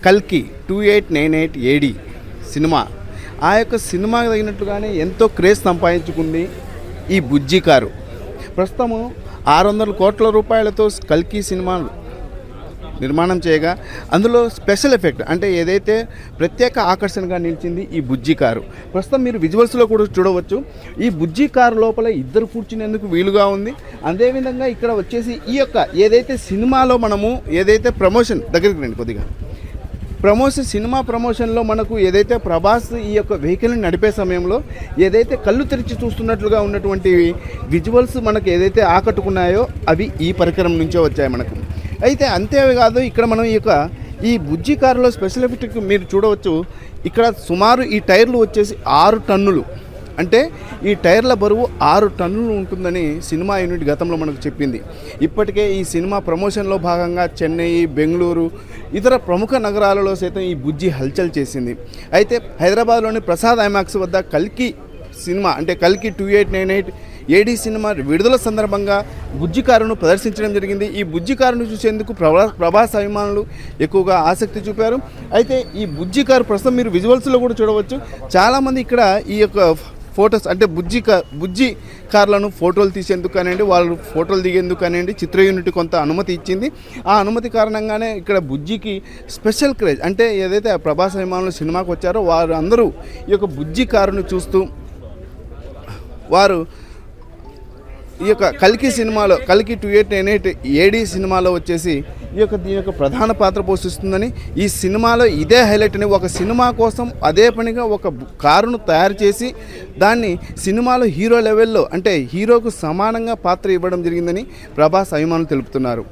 కల్కి 2898 AD cinema, ఆ యొక్క సినిమాకి తగినట్లుగానే ఎంతో క్రేజ్ సంపాదించుకుంది ఈ బుజ్జి కారు. ప్రస్తుతము 600 కోట్ల రూపాయలతో కల్కి సినిమా నిర్మాణం చేయగా అందులో స్పెషల్ ఎఫెక్ట్ అంటే ఏదైతే ప్రత్యేక ఆకర్షణగా నిలిచింది ఈ బుజ్జి కారు. ప్రస్తుతం మీరు విజువల్స్లో కూడా చూడవచ్చు. ఈ బుజ్జి కారు లోపల ఇద్దరు కూర్చునేందుకు వీలుగా ఉంది. అదేవిధంగా ఇక్కడ వచ్చేసి ఈ యొక్క ఏదైతే సినిమాలో మనము ఏదైతే ప్రమోషన్ దగ్గరికి రండి కొద్దిగా సినిమా ప్రమోషన్లో మనకు ఏదైతే ప్రభాస్ ఈ యొక్క వెహికల్ని నడిపే సమయంలో ఏదైతే కళ్ళు తెరిచి చూస్తున్నట్లుగా ఉన్నటువంటి విజువల్స్ మనకు ఏదైతే ఆకట్టుకున్నాయో అవి ఈ పరికరం నుంచే వచ్చాయి మనకు. అయితే అంతేకాదు, ఇక్కడ మనం ఈ బుజ్జి కారులో స్పెషల్ ఎఫెక్ట్ మీరు చూడవచ్చు. ఇక్కడ సుమారు ఈ టైర్లు వచ్చేసి 6 టన్నులు, అంటే ఈ టైర్ల బరువు 6 టన్నులు ఉంటుందని సినిమా యూనిట్ గతంలో మనకు చెప్పింది. ఇప్పటికే ఈ సినిమా ప్రమోషన్లో భాగంగా చెన్నై, బెంగళూరు, ఇతర ప్రముఖ నగరాలలో సైతం ఈ బుజ్జి హల్చల్ చేసింది. అయితే హైదరాబాద్లోని ప్రసాద్ ఐమాక్స్ వద్ద కల్కి సినిమా అంటే కల్కి 2898 ఏడి సినిమా విడుదల సందర్భంగా బుజ్జి కారును ప్రదర్శించడం జరిగింది. ఈ బుజ్జి కారును చూసేందుకు ప్రభాస్ అభిమానులు ఎక్కువగా ఆసక్తి చూపారు. అయితే ఈ బుజ్జి కారు ప్రస్తుతం మీరు విజువల్స్లో కూడా చూడవచ్చు. చాలామంది ఇక్కడ ఈ యొక్క ఫొటోస్ అంటే బుజ్జి కార్లను ఫోటోలు తీసేందుకు కానివ్వండి, వాళ్ళు ఫోటోలు దిగేందుకు కానివ్వండి, చిత్ర యూనిట్ కొంత అనుమతి ఇచ్చింది. ఆ అనుమతి కారణంగానే ఇక్కడ బుజ్జికి స్పెషల్ క్రేజ్, అంటే ఏదైతే ప్రభాస్ అభిమానులు సినిమాకి వచ్చారో వారు అందరూ ఈ యొక్క బుజ్జి కారును చూస్తూ వారు ఈ యొక్క కల్కి సినిమాలో కల్కి 2898 ఏడి సినిమాలో వచ్చేసి దీని యొక్క ప్రధాన పాత్ర పోషిస్తుందని, ఈ సినిమాలో ఇదే హైలైట్ అని ఒక సినిమా కోసం అదే పనిగా ఒక కారును తయారు చేసి దాన్ని సినిమాలో హీరో లెవెల్లో అంటే హీరోకు సమానంగా పాత్ర ఇవ్వడం జరిగిందని ప్రభాస్ అభిమానులు తెలుపుతున్నారు.